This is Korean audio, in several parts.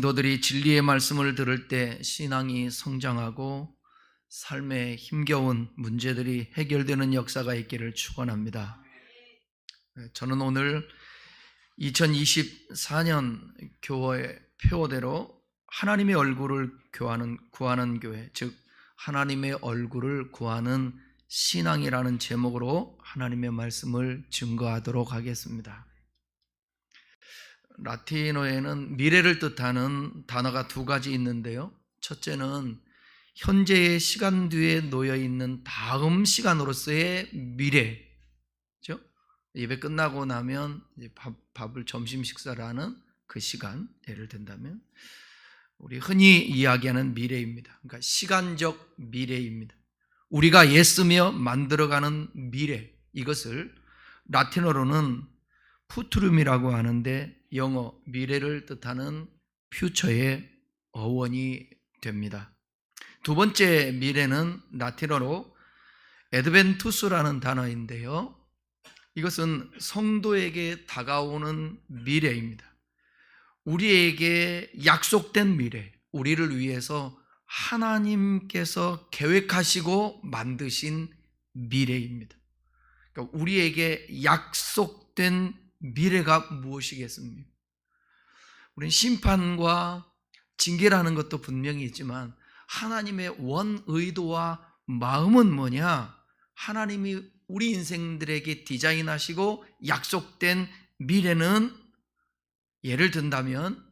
성도들이 진리의 말씀을 들을 때 신앙이 성장하고 삶에 힘겨운 문제들이 해결되는 역사가 있기를 축원합니다. 저는 오늘 2024년 교회 표어대로 하나님의 얼굴을 구하는 교회, 즉 하나님의 얼굴을 구하는 신앙이라는 제목으로 하나님의 말씀을 증거하도록 하겠습니다. 라틴어에는 미래를 뜻하는 단어가 두 가지 있는데요. 첫째는 현재의 시간 뒤에 놓여 있는 다음 시간으로서의 미래죠. 예배 끝나고 나면 이제 밥을 점심 식사를 하는 그 시간, 예를 든다면 우리 흔히 이야기하는 미래입니다. 그러니까 시간적 미래입니다. 우리가 애쓰며 만들어가는 미래, 이것을 라틴어로는 푸투룸이라고 하는데 영어 미래를 뜻하는 퓨처의 어원이 됩니다. 두 번째 미래는 라틴어로 에드벤투스라는 단어인데요. 이것은 성도에게 다가오는 미래입니다. 우리에게 약속된 미래, 우리를 위해서 하나님께서 계획하시고 만드신 미래입니다. 그러니까 우리에게 약속된 미래가 무엇이겠습니까? 우리는 심판과 징계라는 것도 분명히 있지만 하나님의 원 의도와 마음은 뭐냐? 하나님이 우리 인생들에게 디자인하시고 약속된 미래는 예를 든다면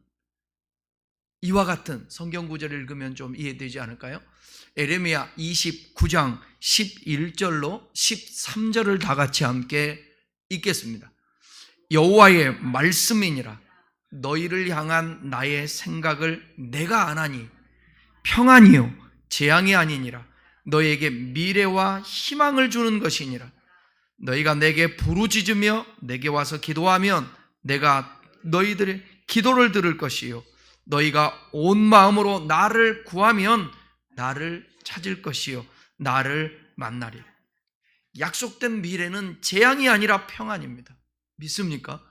이와 같은 성경 구절을 읽으면 좀 이해되지 않을까요? 에레미야 29장 11절로 13절을 다 같이 함께 읽겠습니다. 여호와의 말씀이니라. 너희를 향한 나의 생각을 내가 아나니 평안이요 재앙이 아니니라. 너희에게 미래와 희망을 주는 것이니라. 너희가 내게 부르짖으며 내게 와서 기도하면 내가 너희들의 기도를 들을 것이요 너희가 온 마음으로 나를 구하면 나를 찾을 것이요 나를 만나리라. 약속된 미래는 재앙이 아니라 평안입니다. 믿습니까?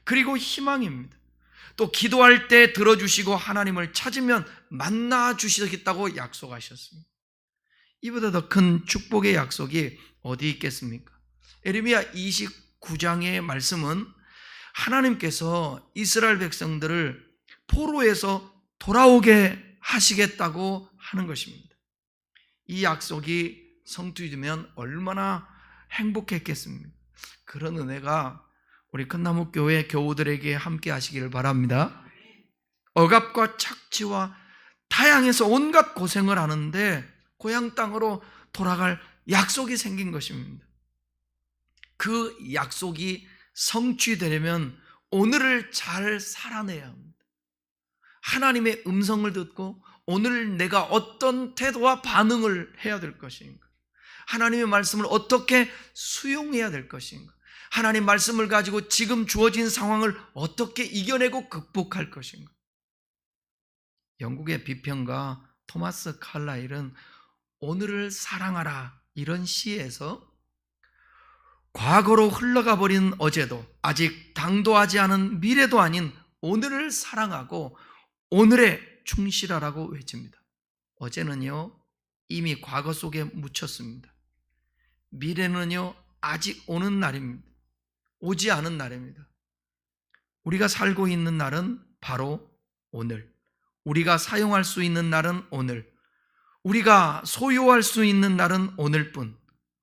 그리고 희망입니다. 또 기도할 때 들어주시고 하나님을 찾으면 만나 주시겠다고 약속하셨습니다. 이보다 더 큰 축복의 약속이 어디 있겠습니까? 에레미야 29장의 말씀은 하나님께서 이스라엘 백성들을 포로에서 돌아오게 하시겠다고 하는 것입니다. 이 약속이 성취되면 얼마나 행복했겠습니까? 그런 은혜가 우리 큰나무교회 교우들에게 함께 하시기를 바랍니다. 억압과 착취와 타향에서 온갖 고생을 하는데 고향 땅으로 돌아갈 약속이 생긴 것입니다. 그 약속이 성취되려면 오늘을 잘 살아내야 합니다. 하나님의 음성을 듣고 오늘 내가 어떤 태도와 반응을 해야 될 것인가? 하나님의 말씀을 어떻게 수용해야 될 것인가? 하나님 말씀을 가지고 지금 주어진 상황을 어떻게 이겨내고 극복할 것인가? 영국의 비평가 토마스 칼라일은 오늘을 사랑하라 이런 시에서 과거로 흘러가 버린 어제도 아직 당도하지 않은 미래도 아닌 오늘을 사랑하고 오늘에 충실하라고 외칩니다. 어제는요 이미 과거 속에 묻혔습니다. 미래는요 아직 오는 날입니다. 오지 않은 날입니다. 우리가 살고 있는 날은 바로 오늘. 우리가 사용할 수 있는 날은 오늘. 우리가 소유할 수 있는 날은 오늘뿐.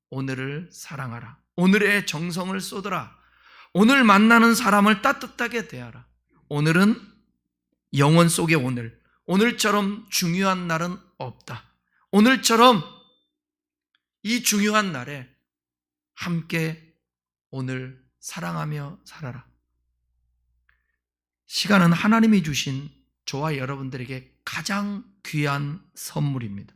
오늘을 사랑하라. 오늘의 정성을 쏟아라. 오늘 만나는 사람을 따뜻하게 대하라. 오늘은 영원 속의 오늘. 오늘처럼 중요한 날은 없다. 오늘처럼 이 중요한 날에 함께 오늘 사랑하며 살아라. 시간은 하나님이 주신 저와 여러분들에게 가장 귀한 선물입니다.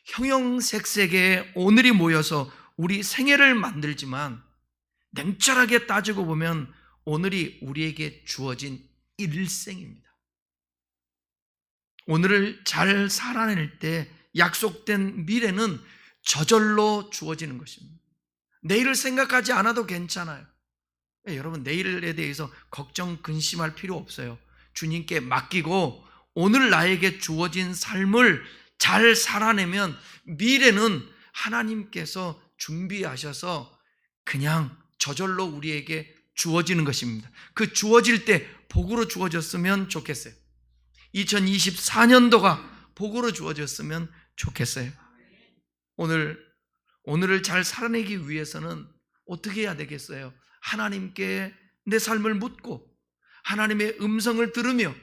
형형색색의 오늘이 모여서 우리 생애를 만들지만 냉철하게 따지고 보면 오늘이 우리에게 주어진 일생입니다. 오늘을 잘 살아낼 때 약속된 미래는 저절로 주어지는 것입니다. 내일을 생각하지 않아도 괜찮아요. 여러분 내일에 대해서 걱정 근심할 필요 없어요. 주님께 맡기고 오늘 나에게 주어진 삶을 잘 살아내면 미래는 하나님께서 준비하셔서 그냥 저절로 우리에게 주어지는 것입니다. 그 주어질 때 복으로 주어졌으면 좋겠어요. 2024년도가 복으로 주어졌으면 좋겠어요. 오늘을 잘 살아내기 위해서는 어떻게 해야 되겠어요? 하나님께 내 삶을 묻고 하나님의 음성을 들으며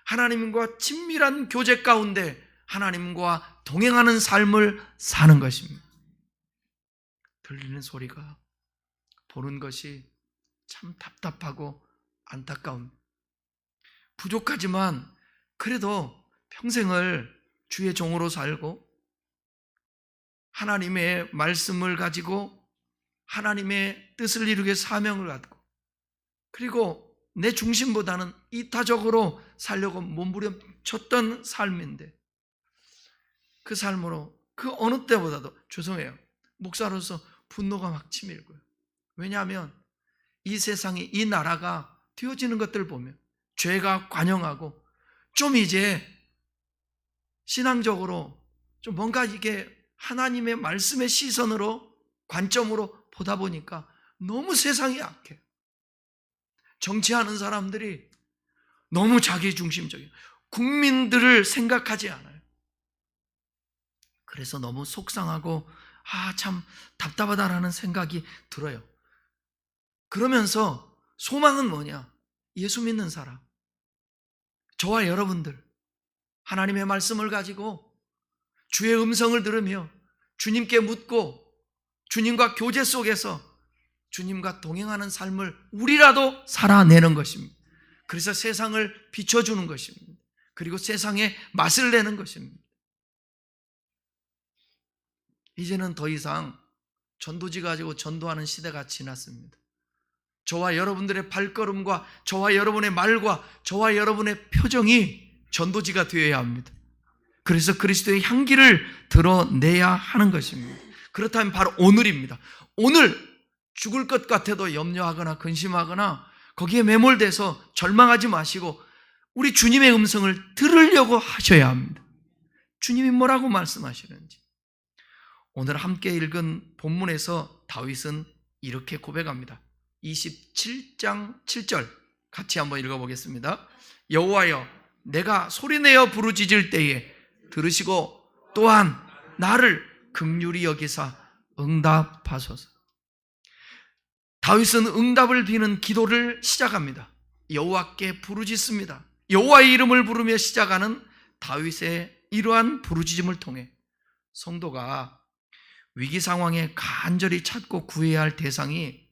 하나님과 친밀한 교제 가운데 하나님과 동행하는 삶을 사는 것입니다. 들리는 소리가 보는 것이 참 답답하고 안타까운, 부족하지만 그래도 평생을 주의 종으로 살고 하나님의 말씀을 가지고 하나님의 뜻을 이루게 사명을 갖고 그리고 내 중심보다는 이타적으로 살려고 몸부림쳤던 삶인데 그 삶으로 그 어느 때보다도 죄송해요. 목사로서 분노가 막 치밀고요. 왜냐하면 이 세상이 이 나라가 되어지는 것들 보면 죄가 관영하고 좀 이제 신앙적으로 좀 뭔가 이게 하나님의 말씀의 시선으로 관점으로 보다 보니까 너무 세상이 악해. 정치하는 사람들이 너무 자기중심적이에요. 국민들을 생각하지 않아요. 그래서 너무 속상하고 참 답답하다라는 생각이 들어요. 그러면서 소망은 뭐냐? 예수 믿는 사람, 저와 여러분들 하나님의 말씀을 가지고 주의 음성을 들으며 주님께 묻고 주님과 교제 속에서 주님과 동행하는 삶을 우리라도 살아내는 것입니다. 그래서 세상을 비춰주는 것입니다. 그리고 세상에 맛을 내는 것입니다. 이제는 더 이상 전도지 가지고 전도하는 시대가 지났습니다. 저와 여러분들의 발걸음과 저와 여러분의 말과 저와 여러분의 표정이 전도지가 되어야 합니다. 그래서 그리스도의 향기를 드러내야 하는 것입니다. 그렇다면 바로 오늘입니다. 오늘 죽을 것 같아도 염려하거나 근심하거나 거기에 매몰돼서 절망하지 마시고 우리 주님의 음성을 들으려고 하셔야 합니다. 주님이 뭐라고 말씀하시는지. 오늘 함께 읽은 본문에서 다윗은 이렇게 고백합니다. 27장 7절 같이 한번 읽어보겠습니다. 여호와여, 내가 소리내어 부르짖을 때에 들으시고 또한 나를 긍휼히 여기사 응답하소서. 다윗은 응답을 비는 기도를 시작합니다. 여호와께 부르짖습니다. 여호와의 이름을 부르며 시작하는 다윗의 이러한 부르짖음을 통해 성도가 위기 상황에 간절히 찾고 구해야 할 대상이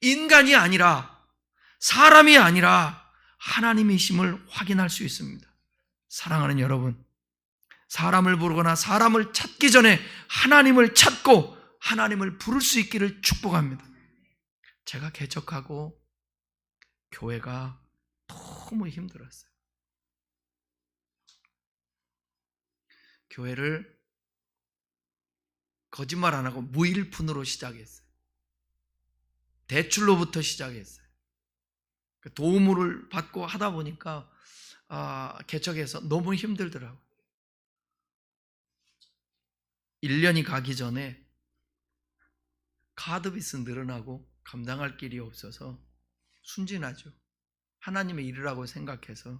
인간이 아니라 사람이 아니라 하나님이심을 확인할 수 있습니다. 사랑하는 여러분, 사람을 부르거나 사람을 찾기 전에 하나님을 찾고 하나님을 부를 수 있기를 축복합니다. 제가 개척하고 교회가 너무 힘들었어요. 교회를 거짓말 안 하고 무일푼으로 시작했어요. 대출로부터 시작했어요. 도움을 받고 하다 보니까 개척해서 너무 힘들더라고요. 1년이 가기 전에 카드빚은 늘어나고 감당할 길이 없어서 순진하죠. 하나님의 일이라고 생각해서.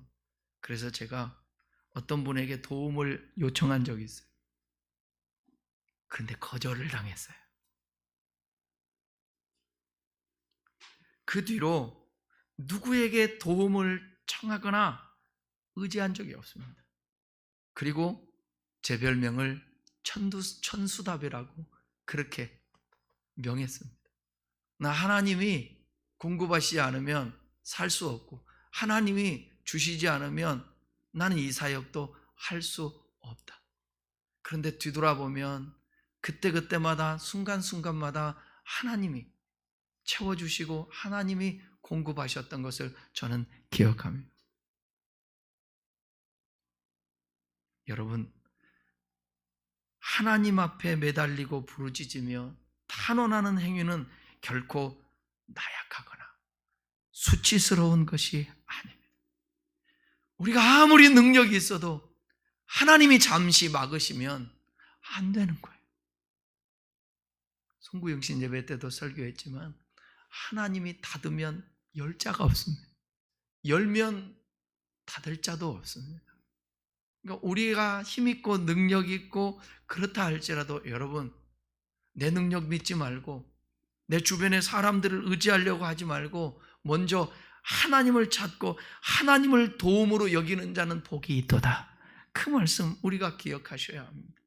그래서 제가 어떤 분에게 도움을 요청한 적이 있어요. 그런데 거절을 당했어요. 그 뒤로 누구에게 도움을 청하거나 의지한 적이 없습니다. 그리고 제 별명을 천수답이라고 그렇게 명했습니다. 나 하나님이 공급하시지 않으면 살 수 없고 하나님이 주시지 않으면 나는 이 사역도 할 수 없다. 그런데 뒤돌아보면 그때그때마다 순간순간마다 하나님이 채워주시고 하나님이 공급하셨던 것을 저는 기억합니다. 여러분, 하나님 앞에 매달리고 부르짖으며 탄원하는 행위는 결코 나약하거나 수치스러운 것이 아닙니다. 우리가 아무리 능력이 있어도 하나님이 잠시 막으시면 안 되는 거예요. 송구영신 예배 때도 설교했지만 하나님이 닫으면 열 자가 없습니다. 열면 닫을 자도 없습니다. 그러니까 우리가 힘있고 능력 있고 그렇다 할지라도 여러분, 내 능력 믿지 말고 내 주변의 사람들을 의지하려고 하지 말고 먼저 하나님을 찾고 하나님을 도움으로 여기는 자는 복이 있도다. 그 말씀 우리가 기억하셔야 합니다.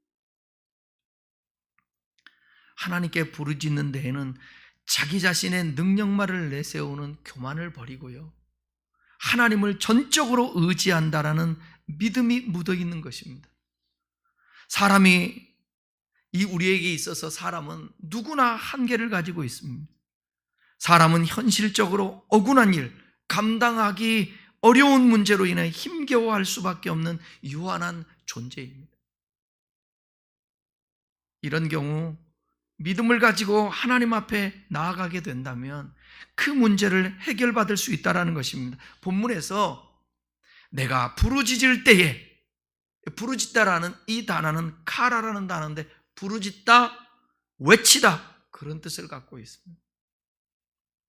하나님께 부르짖는 데에는 자기 자신의 능력만을 내세우는 교만을 버리고요, 하나님을 전적으로 의지한다라는 믿음이 묻어 있는 것입니다. 사람이 우리에게 있어서 사람은 누구나 한계를 가지고 있습니다. 사람은 현실적으로 억울한 일, 감당하기 어려운 문제로 인해 힘겨워할 수밖에 없는 유한한 존재입니다. 이런 경우 믿음을 가지고 하나님 앞에 나아가게 된다면 그 문제를 해결받을 수 있다는 것입니다. 본문에서 내가 부르짖을 때에, 부르짖다라는 이 단어는 카라라는 단어인데 부르짖다, 외치다 그런 뜻을 갖고 있습니다.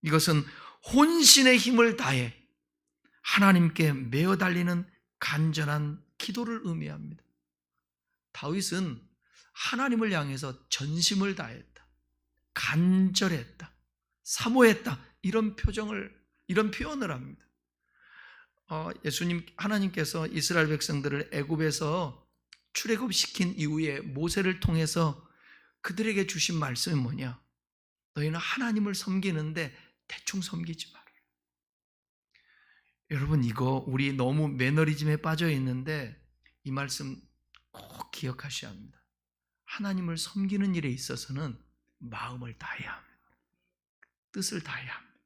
이것은 혼신의 힘을 다해 하나님께 메어 달리는 간절한 기도를 의미합니다. 다윗은 하나님을 향해서 전심을 다했다, 간절했다, 사모했다 이런 표현을 합니다. 하나님께서 이스라엘 백성들을 애굽에서 출애굽시킨 이후에 모세를 통해서 그들에게 주신 말씀이 뭐냐? 너희는 하나님을 섬기는데 대충 섬기지 마라. 여러분, 이거 우리 너무 매너리즘에 빠져 있는데 이 말씀 꼭 기억하셔야 합니다. 하나님을 섬기는 일에 있어서는 마음을 다해야 합니다. 뜻을 다해야 합니다.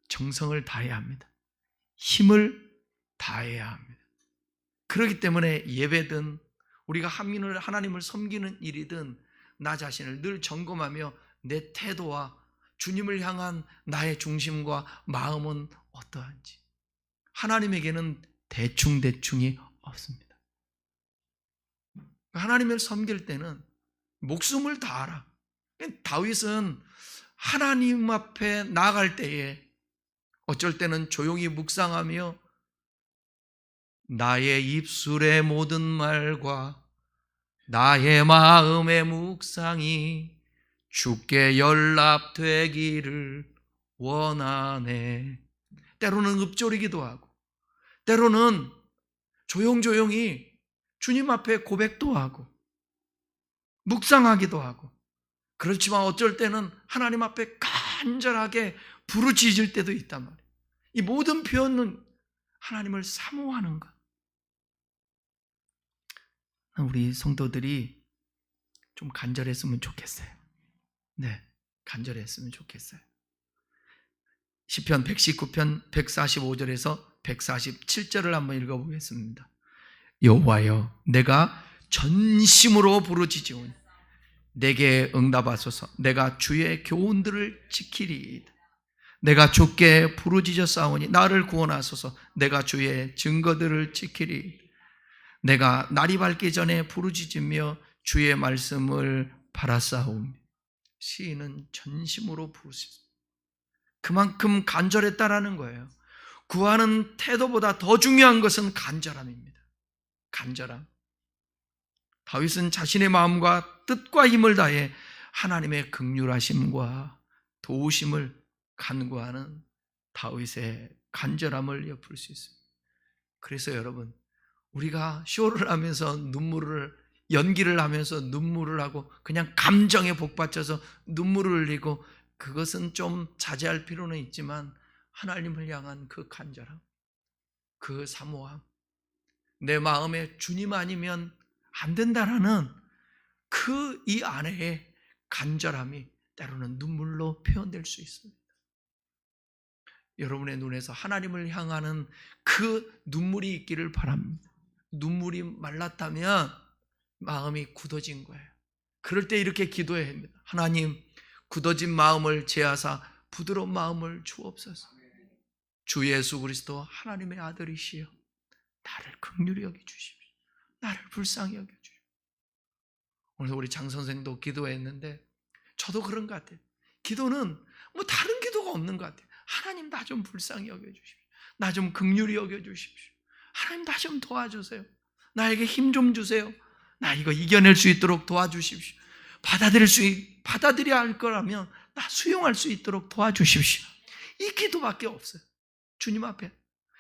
정성을 다해야 합니다. 힘을 다해야 합니다. 그렇기 때문에 예배든 우리가 하나님을 섬기는 일이든 나 자신을 늘 점검하며 내 태도와 주님을 향한 나의 중심과 마음은 어떠한지. 하나님에게는 대충대충이 없습니다. 하나님을 섬길 때는 목숨을 다하라. 다윗은 하나님 앞에 나아갈 때에 어쩔 때는 조용히 묵상하며 나의 입술의 모든 말과 나의 마음의 묵상이 주께 연락되기를 원하네. 때로는 읊조리기도 하고 때로는 조용조용히 주님 앞에 고백도 하고 묵상하기도 하고, 그렇지만 어쩔 때는 하나님 앞에 간절하게 부르짖을 때도 있단 말이에요. 이 모든 표현은 하나님을 사모하는 것. 우리 성도들이 좀 간절했으면 좋겠어요. 네, 간절했으면 좋겠어요. 시편 119편 145절에서 147절을 한번 읽어보겠습니다. 여호와여, 내가 전심으로 부르짖으오니 내게 응답하소서. 내가 주의 교훈들을 지키리이다. 내가 주께 부르짖었사오니 나를 구원하소서. 내가 주의 증거들을 지키리이다. 내가 날이 밝기 전에 부르짖으며 주의 말씀을 바라싸오니. 시인은 전심으로 부르짖습니다. 그만큼 간절했다라는 거예요. 구하는 태도보다 더 중요한 것은 간절함입니다. 간절함. 다윗은 자신의 마음과 뜻과 힘을 다해 하나님의 긍휼하심과 도우심을 간구하는 다윗의 간절함을 엿볼 수 있습니다. 그래서 여러분, 우리가 쇼를 하면서 연기를 하면서 눈물을 하고 그냥 감정에 복받쳐서 눈물을 흘리고, 그것은 좀 자제할 필요는 있지만 하나님을 향한 그 간절함, 그 사모함, 내 마음에 주님 아니면 안 된다라는 그 이 안에 간절함이 때로는 눈물로 표현될 수 있습니다. 여러분의 눈에서 하나님을 향하는 그 눈물이 있기를 바랍니다. 눈물이 말랐다면 마음이 굳어진 거예요. 그럴 때 이렇게 기도해야 합니다. 하나님, 굳어진 마음을 제하사 부드러운 마음을 주옵소서. 주 예수 그리스도 하나님의 아들이시여, 나를 긍휼히 여겨주십시오. 나를 불쌍히 여겨주십시오. 오늘 우리 장 선생도 기도했는데 저도 그런 것 같아요. 기도는 뭐 다른 기도가 없는 것 같아요. 하나님 나 좀 불쌍히 여겨주십시오. 나 좀 긍휼히 여겨주십시오. 하나님 나 좀 도와주세요. 나에게 힘 좀 주세요. 나 이거 이겨낼 수 있도록 도와주십시오. 받아들여야 할 거라면 나 수용할 수 있도록 도와주십시오. 이 기도밖에 없어요. 주님 앞에.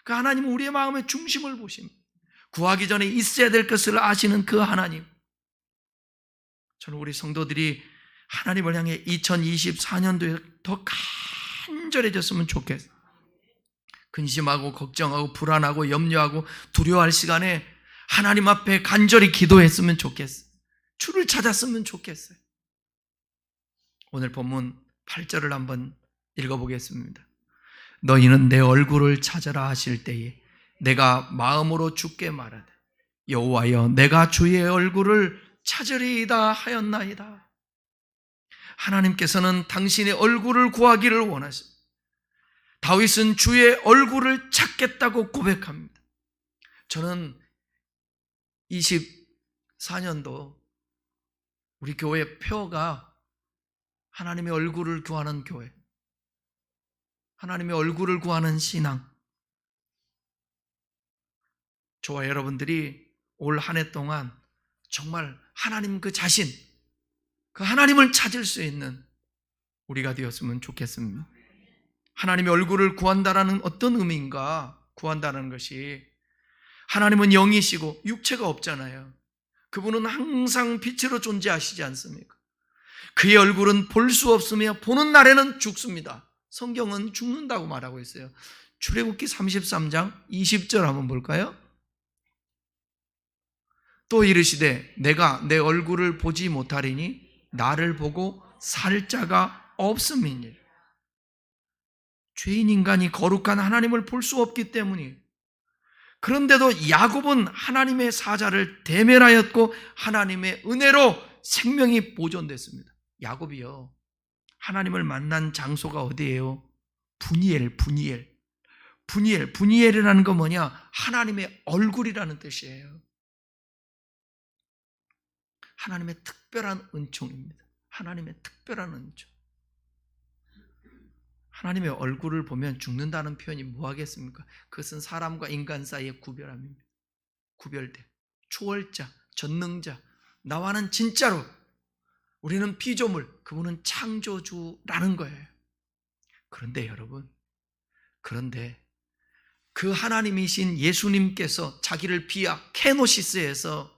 그 하나님은 우리의 마음의 중심을 보십니다. 구하기 전에 있어야 될 것을 아시는 그 하나님. 저는 우리 성도들이 하나님을 향해 2024년도에 더 간절해졌으면 좋겠어요. 근심하고 걱정하고 불안하고 염려하고 두려워할 시간에 하나님 앞에 간절히 기도했으면 좋겠어요. 주를 찾았으면 좋겠어요. 오늘 본문 8절을 한번 읽어보겠습니다. 너희는 내 얼굴을 찾으라 하실 때에 내가 마음으로 주께 말하되 여호와여 내가 주의 얼굴을 찾으리이다 하였나이다. 하나님께서는 당신의 얼굴을 구하기를 원하십니다. 다윗은 주의 얼굴을 찾겠다고 고백합니다. 저는 24년도 우리 교회 표어가 하나님의 얼굴을 구하는 교회, 하나님의 얼굴을 구하는 신앙. 저와 여러분들이 올 한 해 동안 정말 하나님 그 자신, 그 하나님을 찾을 수 있는 우리가 되었으면 좋겠습니다. 하나님의 얼굴을 구한다라는 어떤 의미인가? 구한다는 것이 하나님은 영이시고 육체가 없잖아요. 그분은 항상 빛으로 존재하시지 않습니까? 그의 얼굴은 볼 수 없으며 보는 날에는 죽습니다. 성경은 죽는다고 말하고 있어요. 출애굽기 33장 20절 한번 볼까요? 또 이르시되 내가 내 얼굴을 보지 못하리니 나를 보고 살 자가 없음이니라. 죄인 인간이 거룩한 하나님을 볼 수 없기 때문이에요. 그런데도 야곱은 하나님의 사자를 대면하였고 하나님의 은혜로 생명이 보존됐습니다. 야곱이요, 하나님을 만난 장소가 어디예요? 분이엘이라는 거 뭐냐? 하나님의 얼굴이라는 뜻이에요. 하나님의 특별한 은총입니다. 하나님의 특별한 은총. 하나님의 얼굴을 보면 죽는다는 표현이 뭐 하겠습니까? 그것은 사람과 인간 사이의 구별함입니다. 구별됨. 초월자, 전능자. 나와는 진짜로, 우리는 피조물, 그분은 창조주라는 거예요. 그런데 여러분, 그런데 그 하나님이신 예수님께서 자기를 비하 케노시스에서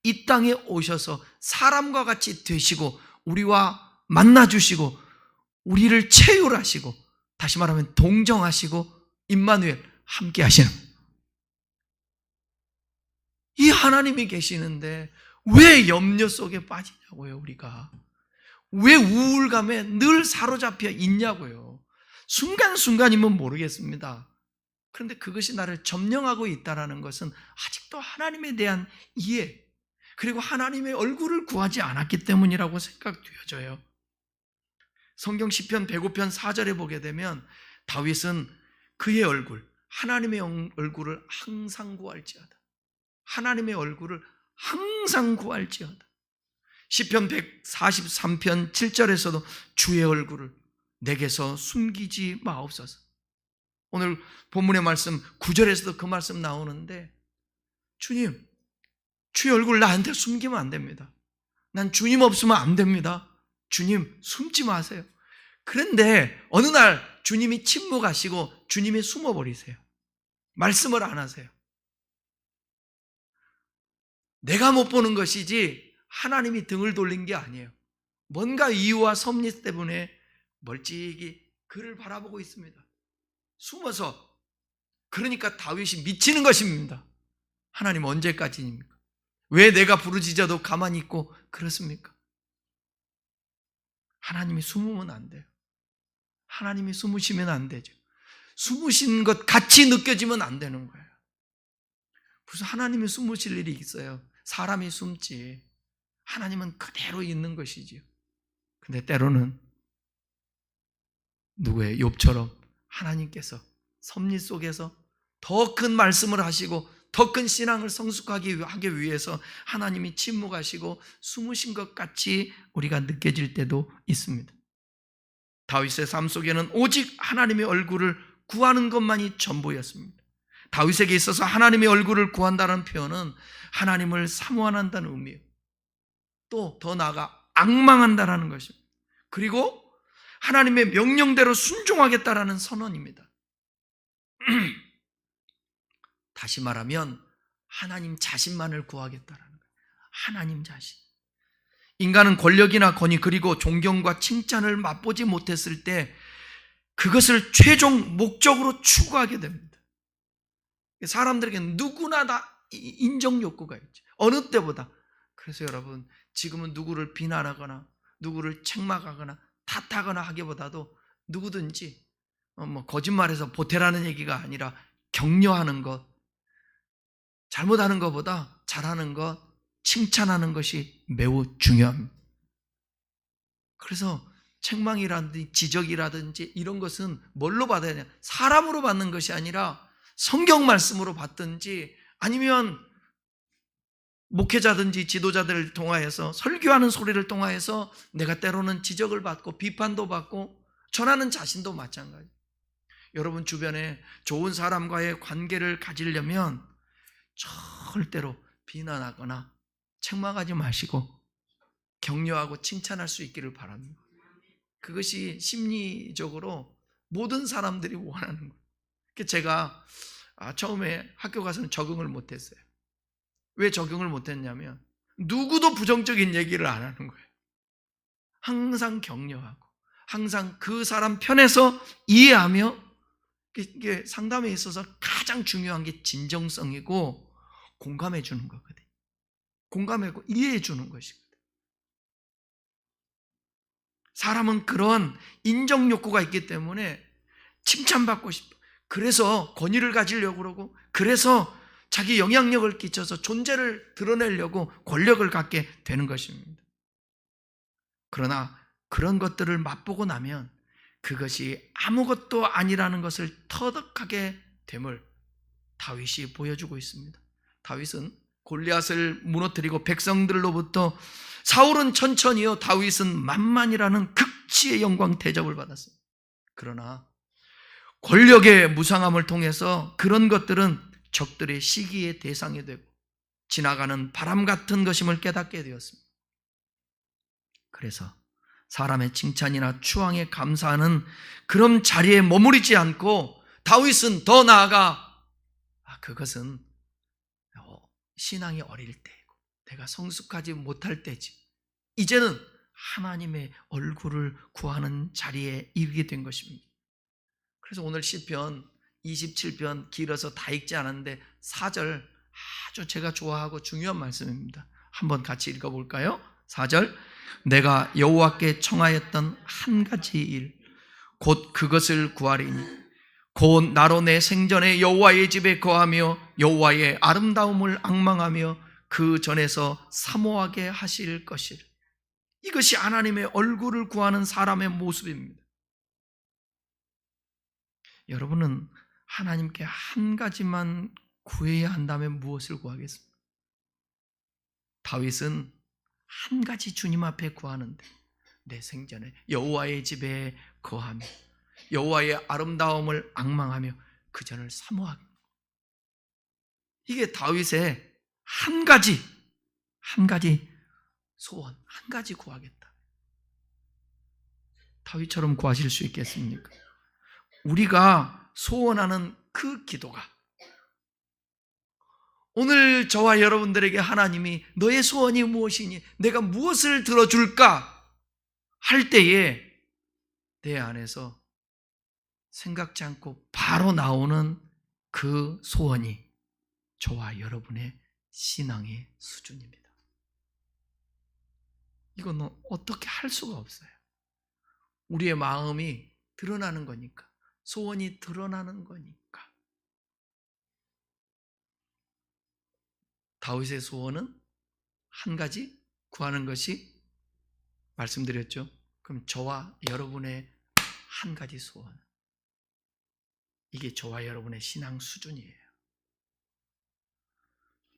이 땅에 오셔서 사람과 같이 되시고 우리와 만나주시고 우리를 체휼하시고, 다시 말하면 동정하시고 임마누엘 함께 하시는 이 하나님이 계시는데 왜 염려 속에 빠지냐고요. 우리가 왜 우울감에 늘 사로잡혀 있냐고요. 순간순간이면 모르겠습니다. 그런데 그것이 나를 점령하고 있다는 것은 아직도 하나님에 대한 이해, 그리고 하나님의 얼굴을 구하지 않았기 때문이라고 생각되어져요. 성경 시편 105편 4절에 보게 되면 다윗은 그의 얼굴, 하나님의 얼굴을 항상 구할지어다. 하나님의 얼굴을 항상 구할지어다. 시편 143편 7절에서도 주의 얼굴을 내게서 숨기지 마옵소서. 오늘 본문의 말씀 9절에서도 그 말씀 나오는데, 주님, 주의 얼굴 나한테 숨기면 안 됩니다. 난 주님 없으면 안 됩니다. 주님 숨지 마세요. 그런데 어느 날 주님이 침묵하시고 주님이 숨어버리세요. 말씀을 안 하세요. 내가 못 보는 것이지 하나님이 등을 돌린 게 아니에요. 뭔가 이유와 섭리 때문에 멀찍이 그를 바라보고 있습니다. 숨어서. 그러니까 다윗이 미치는 것입니다. 하나님 언제까지입니까? 왜 내가 부르짖어도 가만히 있고 그렇습니까? 하나님이 숨으면 안 돼요. 하나님이 숨으시면 안 되죠. 숨으신 것 같이 느껴지면 안 되는 거예요. 무슨 하나님이 숨으실 일이 있어요. 사람이 숨지. 하나님은 그대로 있는 것이지요. 근데 때로는 누구의 욥처럼 하나님께서 섭리 속에서 더 큰 말씀을 하시고 더 큰 신앙을 성숙하게 하기 위해서 하나님이 침묵하시고 숨으신 것 같이 우리가 느껴질 때도 있습니다. 다윗의 삶 속에는 오직 하나님의 얼굴을 구하는 것만이 전부였습니다. 다윗에게 있어서 하나님의 얼굴을 구한다는 표현은 하나님을 사모한다는 의미예요. 또 더 나아가 앙망한다라는 것입니다. 그리고 하나님의 명령대로 순종하겠다라는 선언입니다. 다시 말하면 하나님 자신만을 구하겠다라는 거예요. 하나님 자신. 인간은 권력이나 권위 그리고 존경과 칭찬을 맛보지 못했을 때 그것을 최종 목적으로 추구하게 됩니다. 사람들에게는 누구나 다 인정 욕구가 있죠. 어느 때보다. 그래서 여러분, 지금은 누구를 비난하거나 누구를 책망하거나 탓하거나 하기보다도 누구든지 거짓말해서 보태라는 얘기가 아니라 격려하는 것, 잘못하는 것보다 잘하는 것, 칭찬하는 것이 매우 중요합니다. 그래서 책망이라든지 지적이라든지 이런 것은 뭘로 받아야 되냐? 사람으로 받는 것이 아니라 성경 말씀으로 받든지 아니면 목회자든지 지도자들을 통하여서 설교하는 소리를 통하여서 내가 때로는 지적을 받고 비판도 받고 전하는 자신도 마찬가지. 여러분 주변에 좋은 사람과의 관계를 가지려면 절대로 비난하거나 책망하지 마시고 격려하고 칭찬할 수 있기를 바랍니다. 그것이 심리적으로 모든 사람들이 원하는 거예요. 제가 처음에 학교 가서는 적응을 못했어요. 왜 적응을 못했냐면 누구도 부정적인 얘기를 안 하는 거예요. 항상 격려하고 항상 그 사람 편에서 이해하며, 이게 상담에 있어서 가장 중요한 게 진정성이고 공감해 주는 거거든요. 공감하고 이해해 주는 것이거든요. 사람은 그런 인정 욕구가 있기 때문에 칭찬받고 싶어. 그래서 권위를 가지려고 그러고, 그래서 자기 영향력을 끼쳐서 존재를 드러내려고 권력을 갖게 되는 것입니다. 그러나 그런 것들을 맛보고 나면 그것이 아무것도 아니라는 것을 터득하게 됨을 다윗이 보여주고 있습니다. 다윗은 골리앗을 무너뜨리고 백성들로부터 사울은 천천히요 다윗은 만만이라는 극치의 영광 대접을 받았습니다. 그러나 권력의 무상함을 통해서 그런 것들은 적들의 시기의 대상이 되고 지나가는 바람 같은 것임을 깨닫게 되었습니다. 그래서 사람의 칭찬이나 추앙에 감사하는 그런 자리에 머무르지 않고 다윗은 더 나아가 그것은 신앙이 어릴 때이고 내가 성숙하지 못할 때지, 이제는 하나님의 얼굴을 구하는 자리에 이르게 된 것입니다. 그래서 오늘 시편 27편 길어서 다 읽지 않았는데 4절 아주 제가 좋아하고 중요한 말씀입니다. 한번 같이 읽어볼까요? 4절, 내가 여호와께 청하였던 한 가지 일 곧 그것을 구하리니 곧 나로 내 생전에 여호와의 집에 거하며 여호와의 아름다움을 앙망하며 그 전에서 사모하게 하실 것이라. 이것이 하나님의 얼굴을 구하는 사람의 모습입니다. 여러분은 하나님께 한 가지만 구해야 한다면 무엇을 구하겠습니까? 다윗은 한 가지 주님 앞에 구하는데 내 생전에 여호와의 집에 거하며 여호와의 아름다움을 앙망하며 그 전을 사모하며, 이게 다윗의 한 가지 소원, 한 가지 구하겠다. 다윗처럼 구하실 수 있겠습니까? 우리가 소원하는 그 기도가 오늘 저와 여러분들에게 하나님이 너의 소원이 무엇이니 내가 무엇을 들어줄까 할 때에 내 안에서 생각지 않고 바로 나오는 그 소원이 저와 여러분의 신앙의 수준입니다. 이건 어떻게 할 수가 없어요. 우리의 마음이 드러나는 거니까, 소원이 드러나는 거니까. 다윗의 소원은 한 가지 구하는 것이 말씀드렸죠. 그럼 저와 여러분의 한 가지 소원, 이게 저와 여러분의 신앙 수준이에요.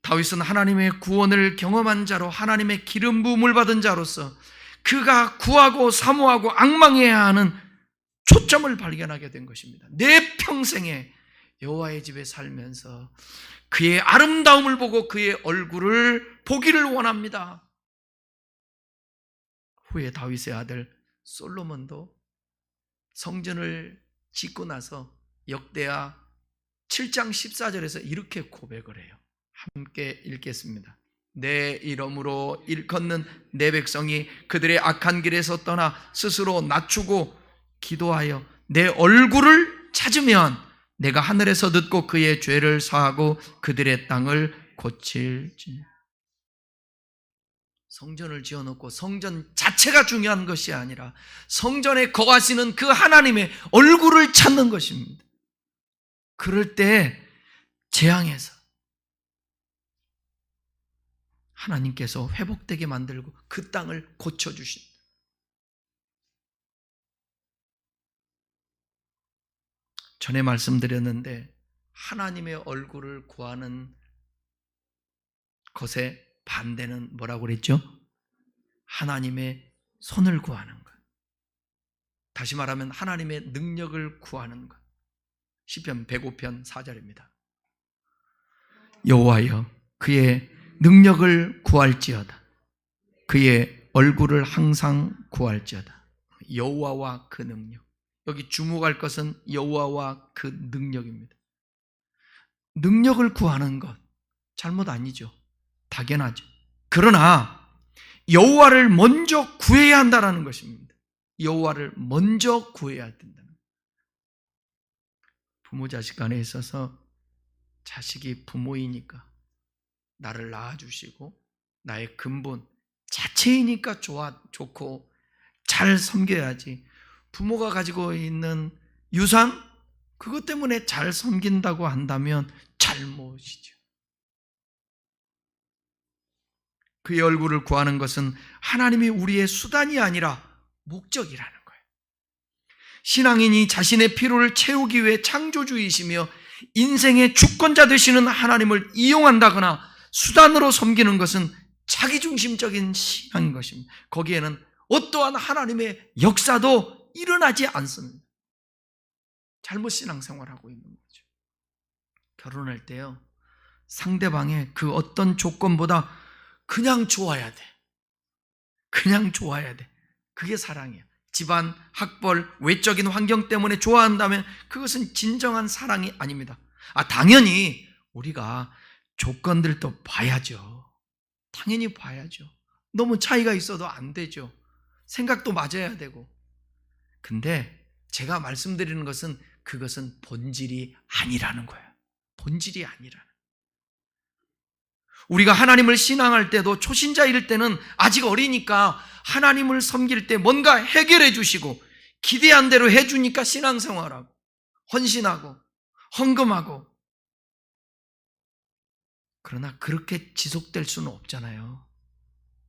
다윗은 하나님의 구원을 경험한 자로 하나님의 기름 부음을 받은 자로서 그가 구하고 사모하고 앙망해야 하는 초점을 발견하게 된 것입니다. 내 평생에 여호와의 집에 살면서 그의 아름다움을 보고 그의 얼굴을 보기를 원합니다. 후에 다윗의 아들 솔로몬도 성전을 짓고 나서 역대하 7장 14절에서 이렇게 고백을 해요. 함께 읽겠습니다. 내 이름으로 일컫는 내 백성이 그들의 악한 길에서 떠나 스스로 낮추고 기도하여 내 얼굴을 찾으면 내가 하늘에서 듣고 그의 죄를 사하고 그들의 땅을 고칠지. 성전을 지어놓고 성전 자체가 중요한 것이 아니라 성전에 거하시는 그 하나님의 얼굴을 찾는 것입니다. 그럴 때 재앙에서 하나님께서 회복되게 만들고 그 땅을 고쳐주신다. 전에 말씀드렸는데 하나님의 얼굴을 구하는 것의 반대는 뭐라고 그랬죠? 하나님의 손을 구하는 것. 다시 말하면 하나님의 능력을 구하는 것. 시편 105편 4절입니다. 여호와여 그의 능력을 구할지어다. 그의 얼굴을 항상 구할지어다. 여호와와 그 능력. 여기 주목할 것은 여호와와 그 능력입니다. 능력을 구하는 것 잘못 아니죠. 당연하죠. 그러나 여호와를 먼저 구해야 한다는 것입니다. 여호와를 먼저 구해야 된다는 것. 부모 자식 간에 있어서 자식이 부모이니까 나를 낳아주시고 나의 근본 자체이니까 좋고 잘 섬겨야지. 부모가 가지고 있는 유산 그것 때문에 잘 섬긴다고 한다면 잘못이죠. 그의 얼굴을 구하는 것은 하나님이 우리의 수단이 아니라 목적이라는 거예요. 신앙인이 자신의 필요를 채우기 위해 창조주이시며 인생의 주권자 되시는 하나님을 이용한다거나 수단으로 섬기는 것은 자기중심적인 신앙인 것입니다. 거기에는 어떠한 하나님의 역사도 일어나지 않습니다. 잘못 신앙생활하고 있는 거죠. 결혼할 때요, 상대방의 그 어떤 조건보다 그냥 좋아야 돼. 그냥 좋아야 돼. 그게 사랑이야. 집안, 학벌, 외적인 환경 때문에 좋아한다면 그것은 진정한 사랑이 아닙니다. 당연히 우리가 조건들도 봐야죠. 당연히 봐야죠. 너무 차이가 있어도 안 되죠. 생각도 맞아야 되고. 근데 제가 말씀드리는 것은 그것은 본질이 아니라는 거예요. 본질이 아니라는. 우리가 하나님을 신앙할 때도 초신자일 때는 아직 어리니까 하나님을 섬길 때 뭔가 해결해 주시고 기대한 대로 해주니까 신앙생활하고 헌신하고 헌금하고. 그러나 그렇게 지속될 수는 없잖아요.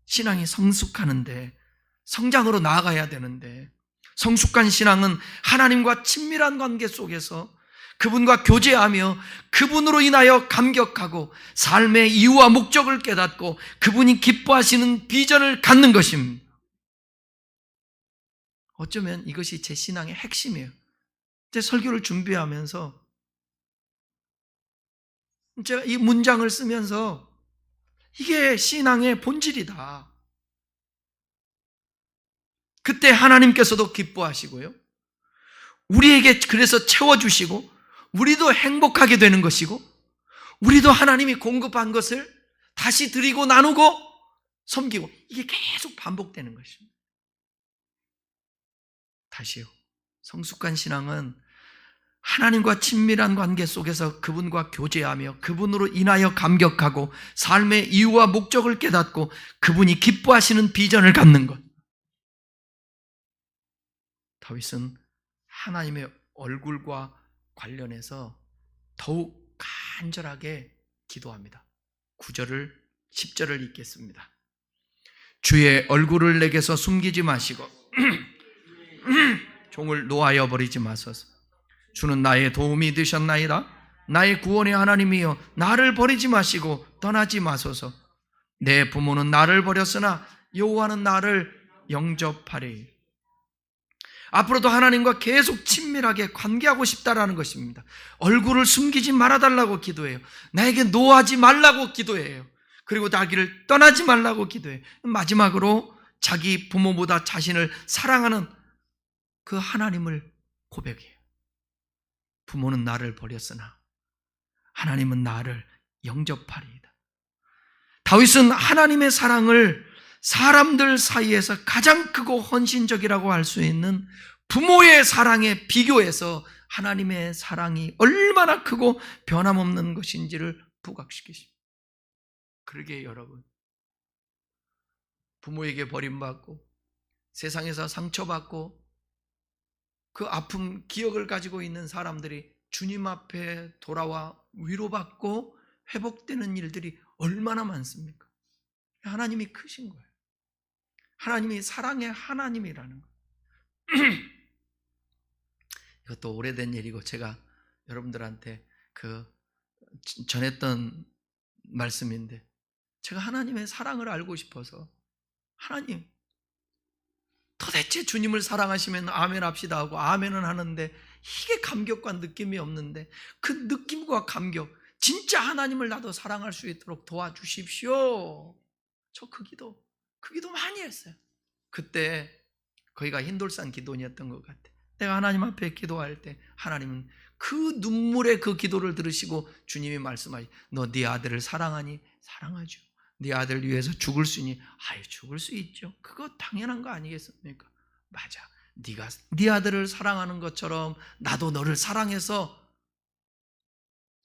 신앙이 성숙하는데 성장으로 나아가야 되는데 성숙한 신앙은 하나님과 친밀한 관계 속에서 그분과 교제하며 그분으로 인하여 감격하고 삶의 이유와 목적을 깨닫고 그분이 기뻐하시는 비전을 갖는 것입니다. 어쩌면 이것이 제 신앙의 핵심이에요. 제 설교를 준비하면서 제가 이 문장을 쓰면서 이게 신앙의 본질이다. 그때 하나님께서도 기뻐하시고요. 우리에게 그래서 채워주시고 우리도 행복하게 되는 것이고 우리도 하나님이 공급한 것을 다시 드리고 나누고 섬기고 이게 계속 반복되는 것입니다. 다시요. 성숙한 신앙은 하나님과 친밀한 관계 속에서 그분과 교제하며 그분으로 인하여 감격하고 삶의 이유와 목적을 깨닫고 그분이 기뻐하시는 비전을 갖는 것. 다윗은 하나님의 얼굴과 관련해서 더욱 간절하게 기도합니다. 9절을 10절을 읽겠습니다. 주의 얼굴을 내게서 숨기지 마시고 종을 노하여 버리지 마소서. 주는 나의 도움이 되셨나이다. 나의 구원의 하나님이여 나를 버리지 마시고 떠나지 마소서. 내 부모는 나를 버렸으나 여호와는 나를 영접하리. 앞으로도 하나님과 계속 친밀하게 관계하고 싶다라는 것입니다. 얼굴을 숨기지 말아달라고 기도해요. 나에게 노하지 말라고 기도해요. 그리고 자기를 떠나지 말라고 기도해요. 마지막으로 자기 부모보다 자신을 사랑하는 그 하나님을 고백해요. 부모는 나를 버렸으나 하나님은 나를 영접하리이다. 다윗은 하나님의 사랑을 사람들 사이에서 가장 크고 헌신적이라고 할 수 있는 부모의 사랑에 비교해서 하나님의 사랑이 얼마나 크고 변함없는 것인지를 부각시키십니다. 그러게 여러분, 부모에게 버림받고 세상에서 상처받고 그 아픔, 기억을 가지고 있는 사람들이 주님 앞에 돌아와 위로받고 회복되는 일들이 얼마나 많습니까? 하나님이 크신 거예요. 하나님이 사랑의 하나님이라는 거예요. 이것도 오래된 일이고 제가 여러분들한테 전했던 말씀인데, 제가 하나님의 사랑을 알고 싶어서 하나님 도대체 주님을 사랑하시면 아멘 합시다 하고 아멘은 하는데 이게 감격과 느낌이 없는데, 그 느낌과 감격, 진짜 하나님을 나도 사랑할 수 있도록 도와주십시오. 저 그 기도 많이 했어요. 그때 거기가 흰돌산 기도원이었던 것 같아요. 내가 하나님 앞에 기도할 때 하나님은 그 눈물의 그 기도를 들으시고 주님이 말씀하시, 너 네 아들을 사랑하니? 사랑하죠. 네 아들 위해서 죽을 수 있니? 아유, 죽을 수 있죠. 그거 당연한 거 아니겠습니까? 맞아. 네가 네 아들을 사랑하는 것처럼 나도 너를 사랑해서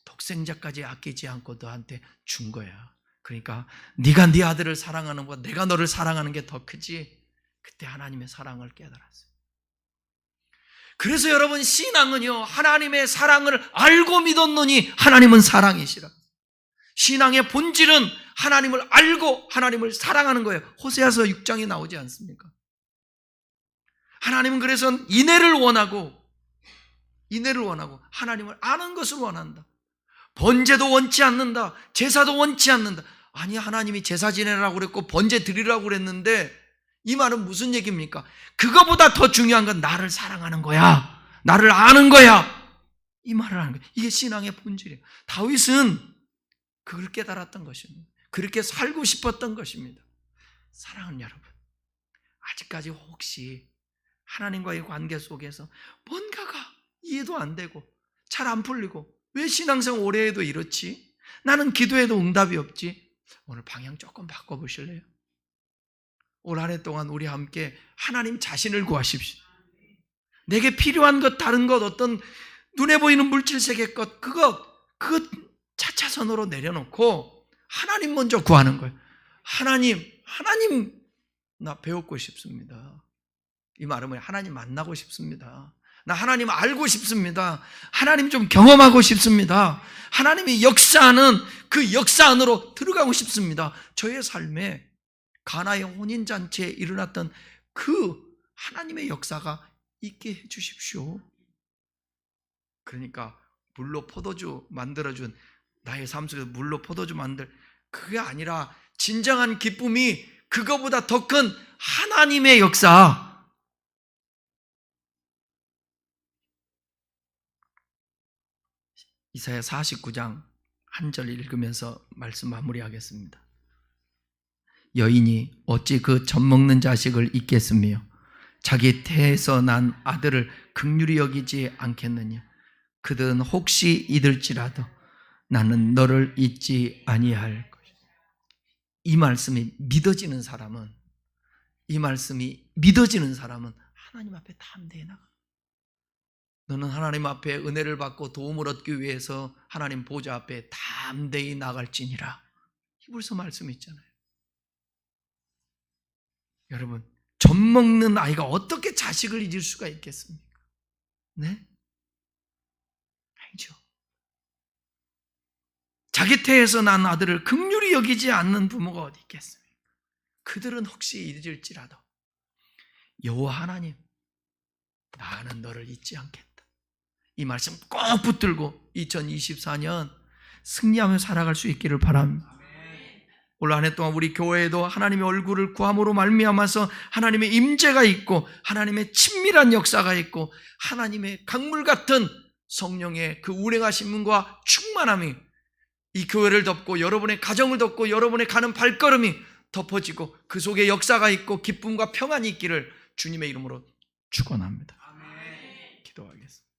독생자까지 아끼지 않고 너한테 준 거야. 그러니까 네가 네 아들을 사랑하는 것보다 내가 너를 사랑하는 게 더 크지. 그때 하나님의 사랑을 깨달았어요. 그래서 여러분, 신앙은요, 하나님의 사랑을 알고 믿었노니 하나님은 사랑이시라. 신앙의 본질은 하나님을 알고 하나님을 사랑하는 거예요. 호세아서 6장에 나오지 않습니까? 하나님은 그래서 인애를 원하고 하나님을 아는 것을 원한다. 번제도 원치 않는다. 제사도 원치 않는다. 아니, 하나님이 제사 지내라고 그랬고 번제 드리라고 그랬는데, 이 말은 무슨 얘기입니까? 그거보다 더 중요한 건 나를 사랑하는 거야. 나를 아는 거야. 이 말을 하는 거예요. 이게 신앙의 본질이에요. 다윗은 그걸 깨달았던 것입니다. 그렇게 살고 싶었던 것입니다. 사랑하는 여러분, 아직까지 혹시 하나님과의 관계 속에서 뭔가가 이해도 안 되고 잘 안 풀리고, 왜 신앙생활 오래 해도 이렇지? 나는 기도해도 응답이 없지? 오늘 방향 조금 바꿔보실래요? 올 한 해 동안 우리 함께 하나님 자신을 구하십시오. 내게 필요한 것, 다른 것, 어떤 눈에 보이는 물질 세계 것, 그거 차차선으로 내려놓고 하나님 먼저 구하는 거예요. 하나님, 나 배우고 싶습니다. 이 말은 뭐예요? 하나님 만나고 싶습니다. 나 하나님 알고 싶습니다. 하나님 좀 경험하고 싶습니다. 하나님이 역사하는 그 역사 안으로 들어가고 싶습니다. 저의 삶에 가나의 혼인잔치에 일어났던 그 하나님의 역사가 있게 해주십시오. 그러니까 물로 포도주 만들어준, 나의 삶 속에서 물로 포도주 그게 아니라 진정한 기쁨이 그거보다 더 큰 하나님의 역사. 이사야 49장 한 절 읽으면서 말씀 마무리하겠습니다. 여인이 어찌 그 젖먹는 자식을 잊겠으며 자기 태에서 난 아들을 긍휼히 여기지 않겠느냐. 그들은 혹시 잊을지라도 나는 너를 잊지 아니할 것이다. 이 말씀이 믿어지는 사람은 하나님 앞에 담대히 나가. 너는 하나님 앞에 은혜를 받고 도움을 얻기 위해서 하나님 보좌 앞에 담대히 나갈지니라. 히브리서 말씀이 있잖아요. 여러분, 젖먹는 아이가 어떻게 자식을 잊을 수가 있겠습니까? 네? 아니죠. 자기 태에서 난 아들을 긍휼히 여기지 않는 부모가 어디 있겠습니까? 그들은 혹시 잊을지라도 여호와 하나님, 나는 너를 잊지 않겠다. 이 말씀 꼭 붙들고 2024년 승리하며 살아갈 수 있기를 바랍니다. 올 한 해 동안 우리 교회에도 하나님의 얼굴을 구함으로 말미암아서 하나님의 임재가 있고 하나님의 친밀한 역사가 있고 하나님의 강물 같은 성령의 그 운행하심과 충만함이 이 교회를 덮고 여러분의 가정을 덮고 여러분의 가는 발걸음이 덮어지고 그 속에 역사가 있고 기쁨과 평안이 있기를 주님의 이름으로 축원합니다. 기도하겠습니다.